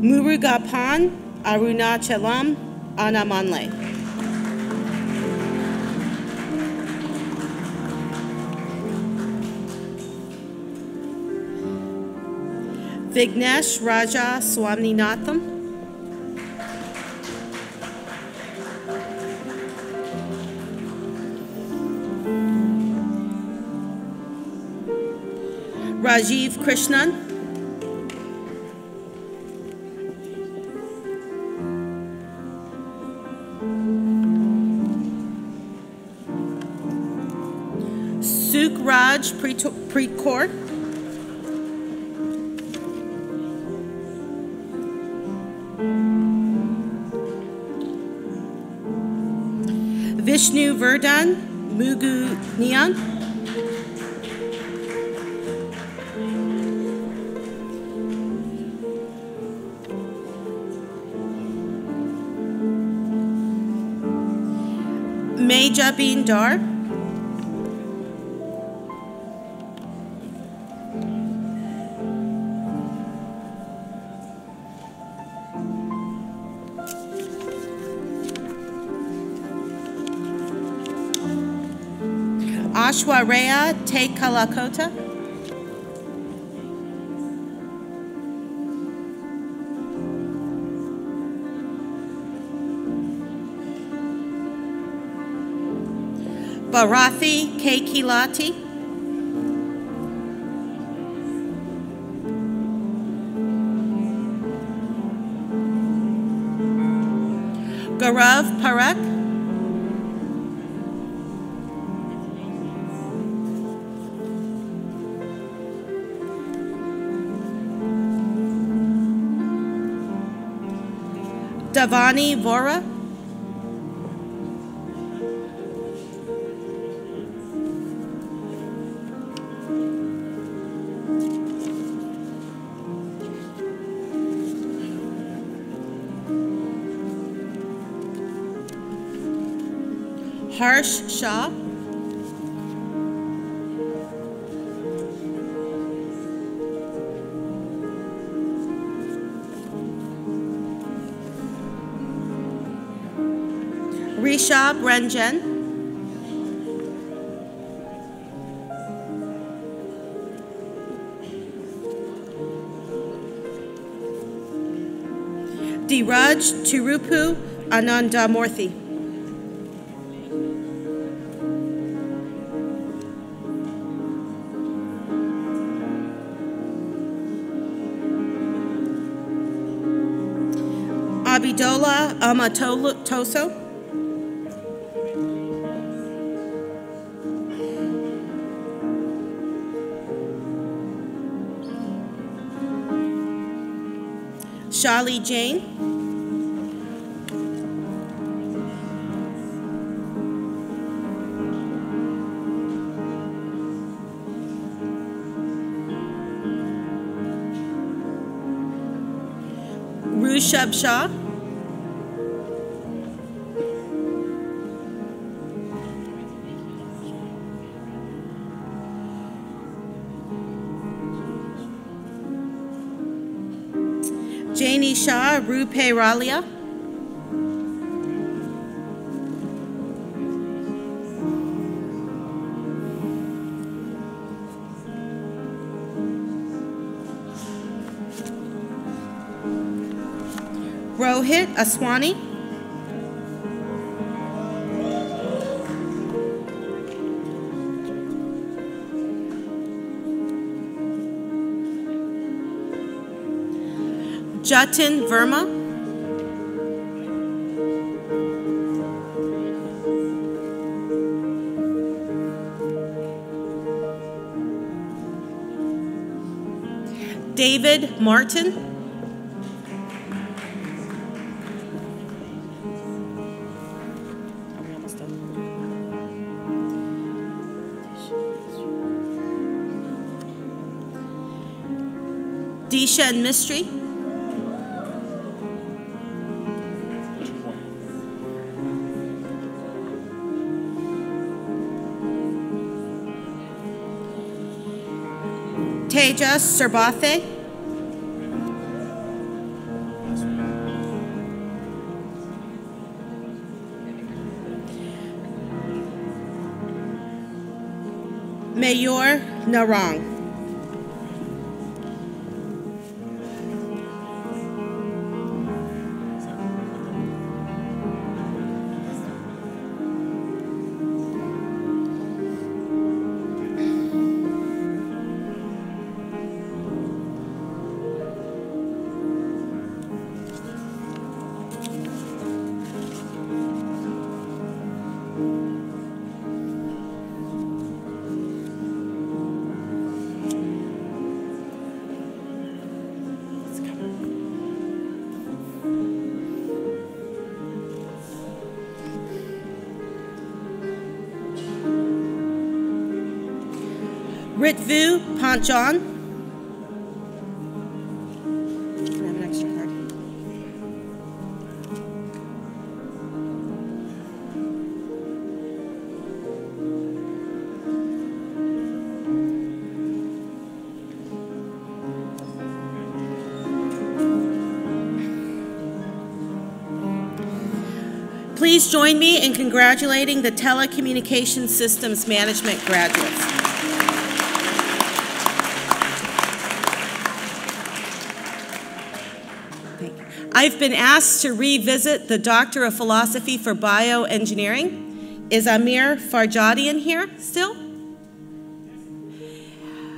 Speaker 1: Murugapan Arunachalam Anamanle. Vignesh Raja Swaminatham. Rajiv Krishnan. Sukraj Pretkor. Vishnu Verdun Mugu Nian. Mejabin Dar. Ashwaraya Te Kalakota. Bharathi K. Kilati. Gaurav Parekh. Davani Vora. Harsh Shah. Rishab Ranjan. Dheeraj Tirupu Anandamurthy. Amatoso. Shali Jane. Rushabh Shah. Janie Shah, Rupe Ralia. Rohit Aswani. Jatin Verma. David Martin. Dishan Mistry. Tejas Sarbathe. Mayor Narang. Ritvu Panchon. Can I have an extra card? Please join me in congratulating the Telecommunications Systems Management graduates. I've been asked to revisit the Doctor of Philosophy for Bioengineering. Is Amir Farjadian here still?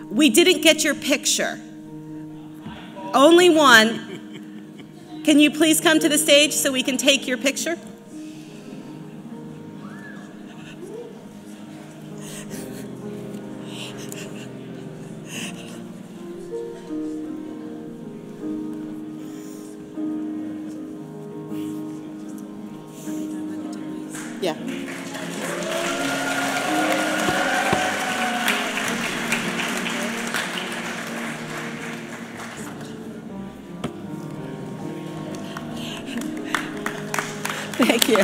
Speaker 1: We didn't get your picture. Only one. Can you please come to the stage so we can take your picture? Yeah. Thank you.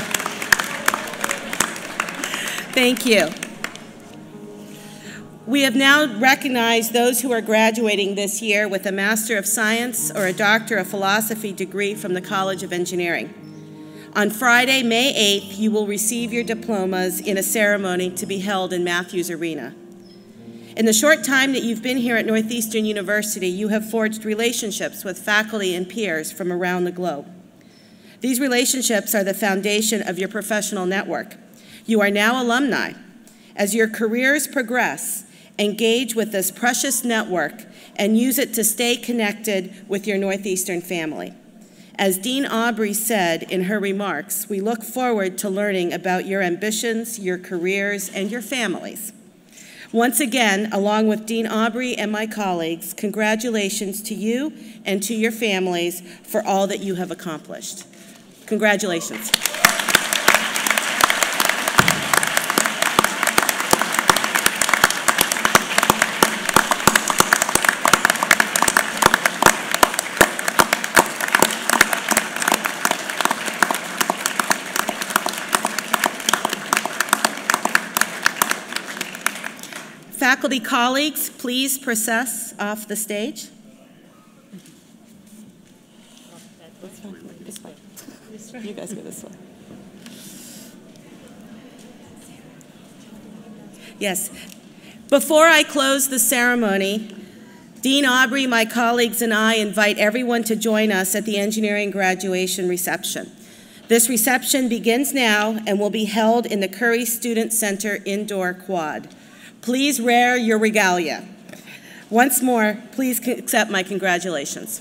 Speaker 1: Thank you. We have now recognized those who are graduating this year with a Master of Science or a Doctor of Philosophy degree from the College of Engineering. On Friday, May 8th, you will receive your diplomas in a ceremony to be held in Matthews Arena. In the short time that you've been here at Northeastern University, you have forged relationships with faculty and peers from around the globe. These relationships are the foundation of your professional network. You are now alumni. As your careers progress, engage with this precious network and use it to stay connected with your Northeastern family. As Dean Aubry said in her remarks, we look forward to learning about your ambitions, your careers, and your families. Once again, along with Dean Aubry and my colleagues, congratulations to you and to your families for all that you have accomplished. Congratulations. Faculty colleagues, please process off the stage.
Speaker 4: This way. You guys go this way.
Speaker 1: Yes. Before I close the ceremony, Dean Aubry, my colleagues, and I invite everyone to join us at the engineering graduation reception. This reception begins now and will be held in the Curry Student Center indoor quad. Please wear your regalia. Once more, please accept my congratulations.